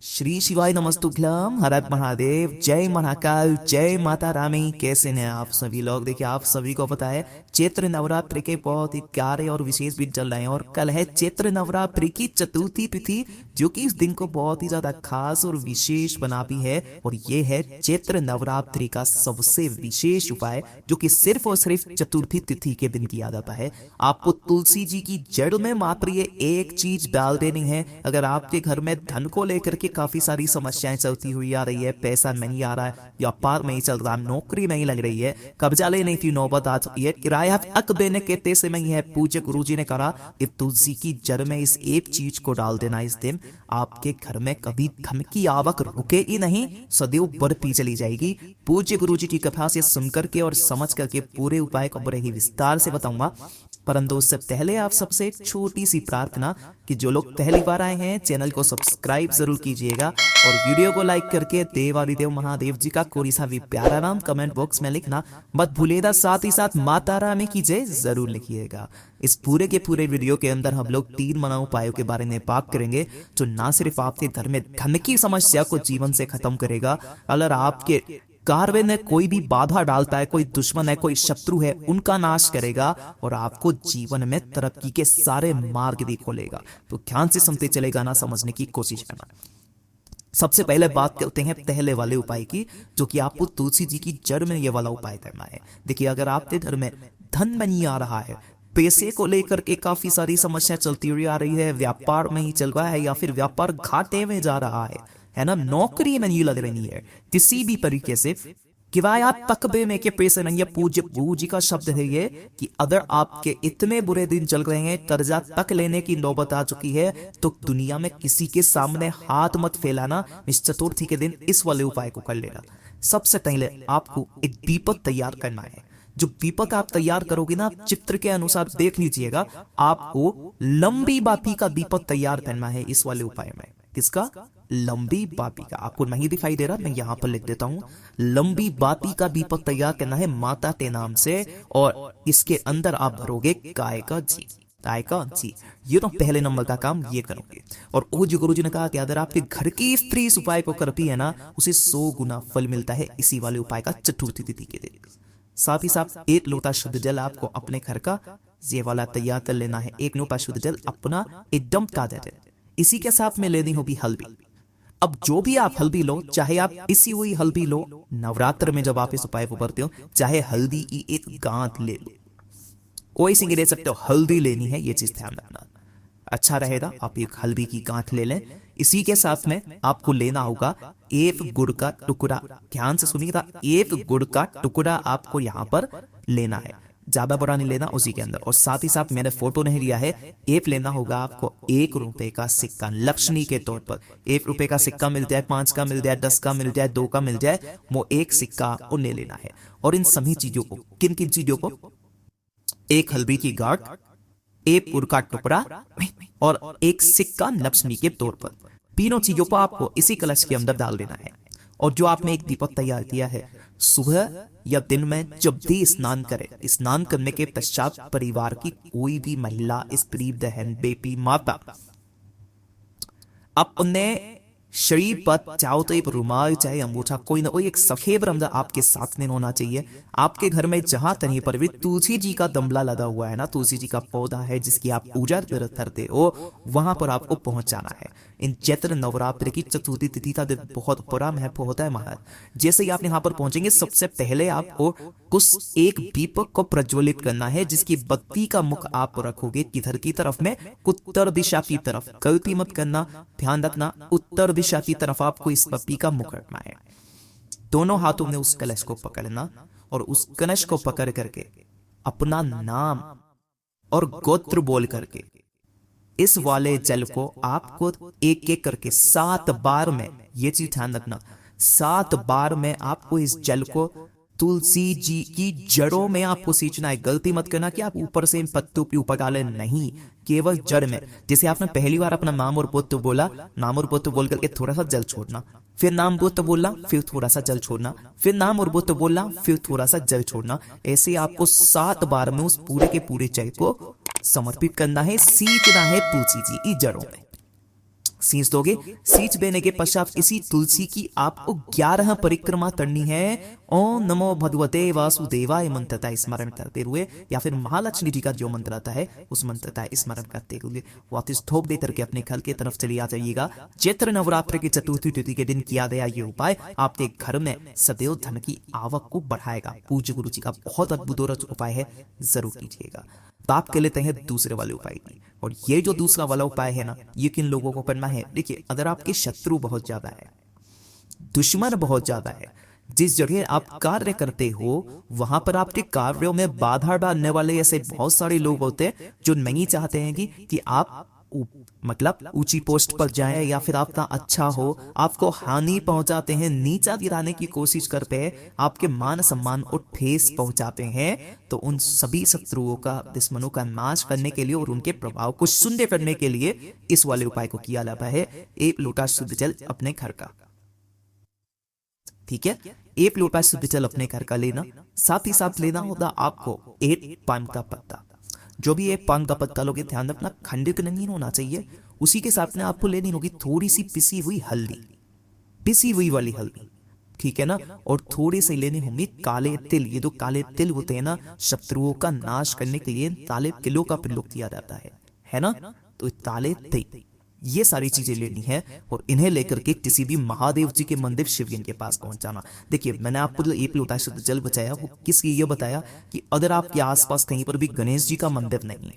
श्री शिवाय नमस्तुभ्यम, हर हर महादेव, जय महाकाल, जय माता रानी। कैसे हैं आप सभी लोग? देखिए, आप सभी को पता है चैत्र नवरात्रि के बहुत ही प्यारे और विशेष दिन चल रहे हैं और कल है चैत्र नवरात्रि की चतुर्थी तिथि, जो कि इस दिन को बहुत ही ज्यादा खास और विशेष बनाती है। और ये है चैत्र नवरात्रि का सबसे विशेष उपाय, जो कि सिर्फ और सिर्फ चतुर्थी तिथि के दिन किया जाता है। आपको तुलसी जी की जड़ में मात्र ये एक चीज डाल देनी है। अगर आपके घर में धन को लेकर के काफी सारी समस्याएं चलती हुई आ रही है, पैसा नहीं आ रहा है, व्यापार नहीं चल रहा, नौकरी नहीं लग रही है, कर्जा लेने की नौबत आ चुकी है, किराया हक देने के तेसे में ही है, पूज्य गुरुजी ने कहा कि तुलसी की जड़ में इस एक चीज को डाल देना। इस दिन आपके घर में कभी धन की आवक रुके ही नहीं, सदैव बढ़ती चली जाएगी। पूज्य गुरुजी की कथा से सुनकर के और समझ करके पूरे उपाय को बड़े ही विस्तार से बताऊंगा। परंतु उससे पहले आप सबसे एक छोटी सी प्रार्थना कि जो लोग पहली बार आए हैं चैनल को सब्सक्राइब जरूर कीजिएगा और वीडियो को लाइक करके देवादिदेव महादेव जी का कोई सा भी प्यारा नाम कमेंट बॉक्स में लिखना मत भूलिएगा। साथ ही साथ माता रानी की जय जरूर लिखिएगा। इस पूरे के पूरे वीडियो के अंदर हम लोग 3 मना उपायों के बारे में बात करेंगे, जो ना सिर्फ आपके घर में धन की समस्या को जीवन से खत्म करेगा, अगर आपके कार्य में कोई भी बाधा डालता है, कोई दुश्मन है, कोई शत्रु है, उनका नाश करेगा और आपको जीवन में तरक्की के सारे मार्ग भी खोलेगा। तो ध्यान से सुनते चलेगा ना, समझने की कोशिश करना। सबसे पहले बात करते हैं पहले वाले उपाय की, जो कि आपको तुलसी जी की जड़ में ये वाला उपाय करना है। देखिए, अगर आपके घर में धन नहीं आ रहा है, पैसे को लेकर के काफी सारी समस्या चलती हुई आ रही है, व्यापार नहीं चल रहा है या फिर व्यापार घाटे में जा रहा है ना, नौकरी में नहीं लग रही है, किसी भी तरीके से किराया तकबे में के पैसे नहीं है। पूज्य गुरु जी का शब्द है ये कि अगर आपके इतने बुरे दिन चल रहे हैं, कर्जा तक लेने की नौबत आ चुकी है, तो दुनिया में किसी के सामने हाथ मत फैलाना। इस चतुर्थी के दिन इस वाले उपाय को कर लेना। सबसे पहले आपको एक दीपक तैयार करना है। जो दीपक आप तैयार करोगे ना, चित्र के अनुसार देख लीजिएगा, आपको लंबी बाती का दीपक तैयार करना है इस वाले उपाय में। किसका? लंबी बाती का। आपको नहीं दिखाई दे रहा, मैं यहां पर लिख देता हूं। लंबी बाती का दीपक तैयार करना है माता के नाम से, और इसके अंदर आप भरोगे गाय का घी। गाय का घी, ये तो पहले नंबर का काम ये करोगे। और वो जो गुरुजी ने कहा कि अगर आपके घर की स्त्री इस उपाय को करती है ना, उसे 100 गुना फल मिलता है इसी वाले उपाय का चतुर्थी तिथि के दिन। साथ ही साथ 1 लोटा शुद्ध जल आपको अपने घर का ये वाला तैयार कर लेना है। 1 लोटा शुद्ध जल अपना एकदम ताजा जल। इसी के साथ में लेनी होगी हल्दी। अब जो भी आप हल्दी लो, चाहे आप इसी हुई हल्दी लो, नवरात्र में जब आप इस उपाय को करते हो, चाहे हल्दी की एक गांठ ले लो, कोई सिंह ले सकते हो, हल्दी लेनी है, ये चीज ध्यान रखना। अच्छा रहेगा आप एक हल्दी की गांठ ले लें। इसी के साथ में आपको लेना होगा 1 गुड़ का टुकड़ा। ध्यान से सुनिएगा, 1 गुड़ का टुकड़ा आपको यहां पर लेना है, ज्यादा बड़ा नहीं लेना उसी के अंदर। और साथ ही साथ मैंने फोटो नहीं लिया है, एक लेना होगा आपको 1 रुपए का सिक्का लक्ष्मी के तौर पर। 1 रुपए का सिक्का मिल जाए, 5 का मिल जाए, 10 का मिल जाए, 2 का मिल जाए, वो 1 सिक्का आपको ले लेना है। और इन सभी चीजों को, किन किन चीजों को? 1 हल्दी की गांठ, 1 गुड़ का टुकड़ा और 1 सिक्का लक्ष्मी के तौर पर, तीनों चीजों को आपको इसी कलश के अंदर डाल देना है। और जो आपने एक दीपक तैयार किया है, सुबह या दिन में जब भी स्नान करें, स्नान करने के पश्चात परिवार की कोई भी महिला, स्त्री, बहन, बेटी, माता अपने शरीर पर चाहो तो एक रुमाल, चाहे अंगूठा, कोई ना कोई एक सफेद रंगा आपके साथ में होना चाहिए। आपके घर में जहां तहीं पर भी तुलसी जी का दमला लगा हुआ है ना, तुलसी जी का पौधा है जिसकी आप पूजा करते हो, वहां पर आपको पहुंचाना है। इन चैत्र नवरात्रि की चतुर्थी तिथि का दिन बहुत बड़ा महत्व होता है महाराज। जैसे ही आप यहाँ पर पहुंचेंगे, सबसे पहले आपको कुछ एक दीपक को प्रज्वलित करना है, जिसकी बत्ती का मुख आप रखोगे किधर की तरफ में? उत्तर दिशा की तरफ। गलती मत करना, ध्यान रखना, उत्तर दिशा की तरफ आपको इस बत्ती का मुख रखना है। दोनों हाथों में उस कलश को पकड़ना और उस कलश को पकड़ करके अपना नाम और गोत्र बोल करके इस वाले जल को आपको एक एक करके 7 बार में, ये चीज ध्यान रखना, 7 बार में आपको इस जल को तुलसी जी की जड़ों में आपको सींचना है। गलती मत करना कि आप ऊपर से इन पत्तों के ऊपर डालें, नहीं, केवल जड़ में। जैसे आपने पहली बार अपना नाम और पुत्र बोला, नाम और पुत्र बोल करके थोड़ा सा जल छोड़ना, फिर नाम पुत्र बोलना, फिर थोड़ा सा जल छोड़ना, फिर नाम और पुत्र बोलना, फिर थोड़ा सा जल छोड़ना। ऐसे आपको 7 बार में उस पूरे के पूरे जल को समर्पित करना है, सींचना है तुलसी जी की जड़ों में। सींच दोगे। सींच देने के पश्चात इसी तुलसी की आपको 11 परिक्रमा करनी है। ओम नमो भगवते वासुदेवाय मंत्र का स्मरण करते हुए, या फिर महालक्ष्मी जी का जो मंत्र आता है उस मंत्र का स्मरण करते हुए वापस थोप दे करके अपने घर की तरफ चले आ जाइएगा। चैत्र नवरात्र की चतुर्थी तिथि के दिन किया गया ये उपाय आपके घर में सदैव धन की आवक को बढ़ाएगा। पूज्य गुरु जी का बहुत अद्भुत और उपाय है, जरूर कीजिएगा। बात कर लेते हैं दूसरे वाले उपाय की। और ये जो दूसरा वाला उपाय है ना, ये किन लोगों को करना है? देखिए, अगर आपके शत्रु बहुत ज्यादा है, दुश्मन बहुत ज्यादा है, जिस जगह आप कार्य करते हो वहां पर आपके कार्यों में बाधा डालने वाले ऐसे बहुत सारे लोग होते हैं जो नहीं चाहते हैं कि आप मतलब ऊंची पोस्ट पर जाए या फिर आपका अच्छा हो, आपको हानि पहुंचाते हैं, नीचा गिराने की कोशिश करते हैं, आपके मान सम्मान को ठेस पहुंचाते हैं। तो उन सभी शत्रुओं का, दुश्मनों का नाश करने के लिए और उनके प्रभाव को शून्य करने के लिए इस वाले उपाय को किया जाता है। एक लोटा शुद्ध जल अपने घर का, ठीक है, एक लोटा शुद्ध जल अपने घर का लेना। साथ ही साथ लेना होगा आपको एक पान का पत्ता। जो भी एक पान का पत्ता लोगे, ध्यान रखना खंडित नहीं होना चाहिए। उसी के साथ में आपको लेनी होगी थोड़ी सी पिसी हुई हल्दी, पिसी हुई वाली हल्दी, ठीक है ना। और थोड़ी सी लेनी होंगी काले तिल। ये जो काले तिल होते हैं ना, शत्रुओं का नाश करने के लिए काले तिलों का प्रयोग किया जाता है ना। तो काले तिल, ये सारी चीजें लेनी है और इन्हें लेकर के किसी भी महादेव जी के मंदिर शिवलिंग के पास पहुंचाना। देखिए, मैंने आपको जो एक लोटा शुद्ध जल बचाया वो किस लिए बताया कि अगर आपके आसपास कहीं पर भी गणेश जी का मंदिर नहीं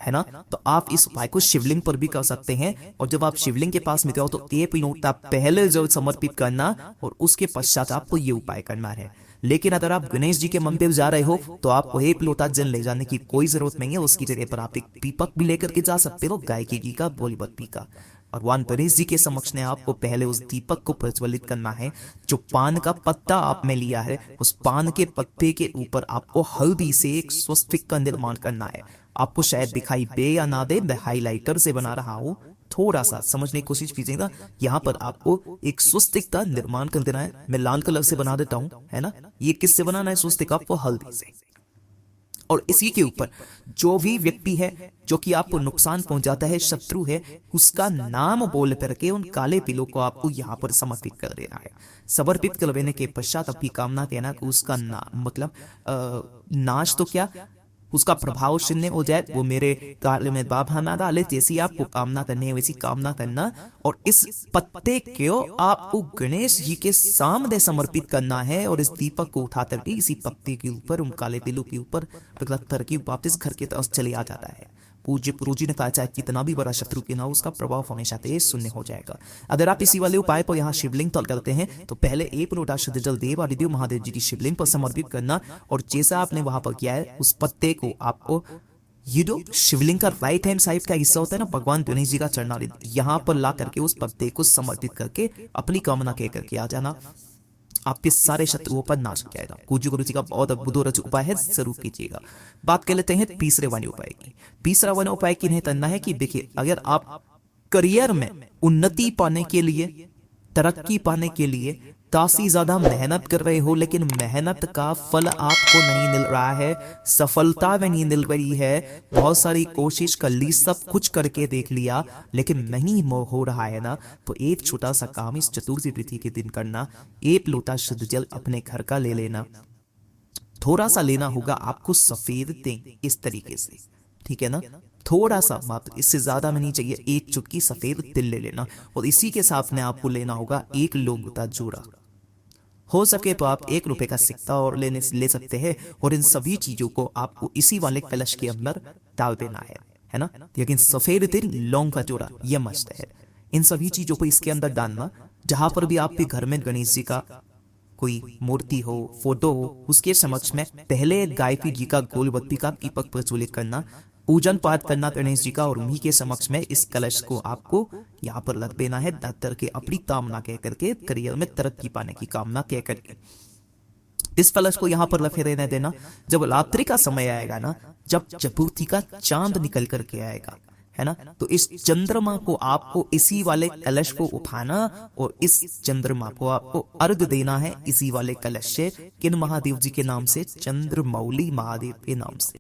है ना, तो आप इस उपाय को शिवलिंग पर भी कर सकते हैं। और जब आप शिवलिंग के पास में जाओ तो एक लोटा पहले जो समर्पित करना और उसके पश्चात आपको ये उपाय करना है। लेकिन अगर आप गणेश जी के मंदिर जा रहे हो तो आपको एक लोटा जल ले जाने की कोई जरूरत नहीं है। उसकी जगह पर आप एक दीपक भी लेकर के जा सकते हो, गाय की घी का, बोलीबत्ती का। और भगवान गणेश जी के समक्ष में आपको पहले उस दीपक को प्रज्वलित करना है। जो पान का पत्ता आपने लिया है, उस पान के पत्ते के ऊपर आपको हल्दी से एक स्वस्तिक का निर्माण करना है। आपको शायद दिखाई दे या ना दे, मैं हाईलाइटर से बना रहा हूं, थोड़ा सा समझने की कोशिश कीजिएगा। यहाँ पर आपको एक स्वस्तिक का निर्माण कर देना है। मैं लाल कलर से बना देता हूं, है ना। ये किससे बनाना है स्वस्तिक? आपको हल्दी से। और इसी के ऊपर जो भी व्यक्ति है जो कि आपको नुकसान पहुंचाता है, शत्रु है, उसका नाम बोल करके उन काले तिलों को आपको यहाँ पर समर्पित कर देना है। समर्पित कर देने के पश्चात अपनी कामना कहना कि उसका मतलब नाश तो क्या, उसका प्रभाव शून्य हो जाए, वो मेरे कार्य में बाधा ना डाले। जैसी आपको कामना करनी है वैसी कामना करना। और इस पत्ते को आपको गणेश जी के सामने समर्पित करना है। और इस दीपक को उठा करके इसी पत्ते के ऊपर, उन काले तिलों के ऊपर तरकी वापस घर की तरफ चले आ जाता है। पूज्य गुरु जी ने कहा, चाहे कितना भी बड़ा शत्रु के ना, उसका प्रभाव हमेशा तेज शून्य हो जाएगा। अगर आप इसी वाले उपाय को यहाँ शिवलिंग तल करते हैं तो पहले एक लोटा शुद्ध जल देव आदिदेव महादेव जी की शिवलिंग पर समर्पित करना। और जैसा आपने वहां पर किया है, उस पत्ते को आपको ये जो शिवलिंग का राइट हैंड साइड का हिस्सा होता है ना, भगवान गणेश जी का चरणारी, यहाँ पर ला करके उस पत्ते को समर्पित करके अपनी कामना कह करके आ जाना। आपके सारे शत्रुओं पर नाश हो जाएगा। पूज्य गुरु जी का बहुत अद्भुत उपाय है, जरूर कीजिएगा। बात कर लेते हैं तीसरे वाले उपाय की। तीसरा वाला उपाय किन्हें करना है कि देखिए, अगर आप करियर में उन्नति पाने के लिए, तरक्की पाने के लिए काफी ज्यादा मेहनत कर रहे हो, लेकिन मेहनत का फल आपको नहीं मिल रहा है, सफलता में नहीं मिल रही है, बहुत सारी कोशिश कर ली, सब कुछ करके देख लिया लेकिन नहीं हो रहा है ना, तो एक छोटा सा काम इस चतुर्थी तिथि के दिन करना। एक लोटा शुद्ध जल अपने घर का ले लेना। थोड़ा सा लेना होगा आपको सफेद तेल, इस तरीके से, ठीक है ना, थोड़ा सा, मात्र इससे ज्यादा में नहीं चाहिए। एक चुटकी सफेद तिल ले लेना। और इसी के साथ में आपको लेना होगा एक लौंग का जोड़ा। हो सके तो आप ₹1 का सिक्का और ले सकते हैं। और इन सभी चीजों को आपको इसी वाले कलश के अंदर डाल देना है ना। लेकिन सफेद तिल, लौंग का जोड़ा, यह मस्त है। इन सभी चीजों को इसके अंदर डालना। जहां पर भी आपके घर में गणेश जी का कोई मूर्ति हो, फोटो हो, उसके समक्ष में पहले गायत्री जी का गोलबत्ती का दीपक प्रज्वलित करना, पूजन पाठ करना गणेश जी का। और उन्हीं के समक्ष में इस कलश को आपको यहाँ पर रख देना है, दातर के अपनी कामना कह करके, करियर में तरक्की पाने की कामना कह करके इस कलश को यहाँ पर रखे रहने देना। जब रात्रि का समय आएगा ना, जब चतुर्थी का चांद निकल करके आएगा, है ना, तो इस चंद्रमा को आपको इसी वाले कलश को उठाना और इस चंद्रमा को आपको अर्घ देना है इसी वाले कलश से। किन महादेव जी के नाम से? चंद्रमौली महादेव के नाम से,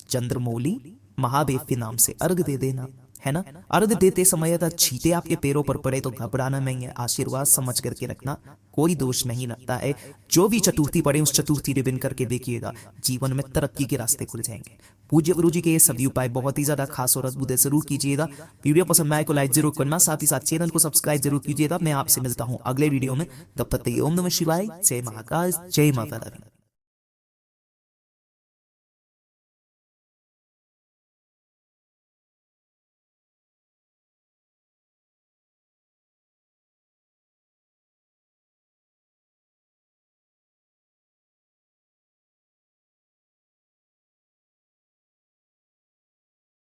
चंद्रमौली महादेव के नाम से अर्घ दे देना, है ना। अर्घ देते समय अगर छींटे आपके पैरों पर पड़े तो घबराना नहीं है, आशीर्वाद समझ करके रखना, कोई दोष नहीं लगता है। जो भी चतुर्थी पड़े उस चतुर्थी रिबन करके देखिएगा, जीवन में तरक्की के रास्ते खुल जाएंगे। पूज्य गुरु जी के ये सभी उपाय बहुत ही ज्यादा खास और अद्भुत है, जरूर कीजिएगा। वीडियो पसंद आए को लाइक जरूर करना, साथ ही साथ चैनल को सब्सक्राइब जरूर कीजिएगा। मैं आपसे मिलता हूँ अगले वीडियो में, तब तक के लिए ओम नमः शिवाय, जय महाकाल, जय माता रानी।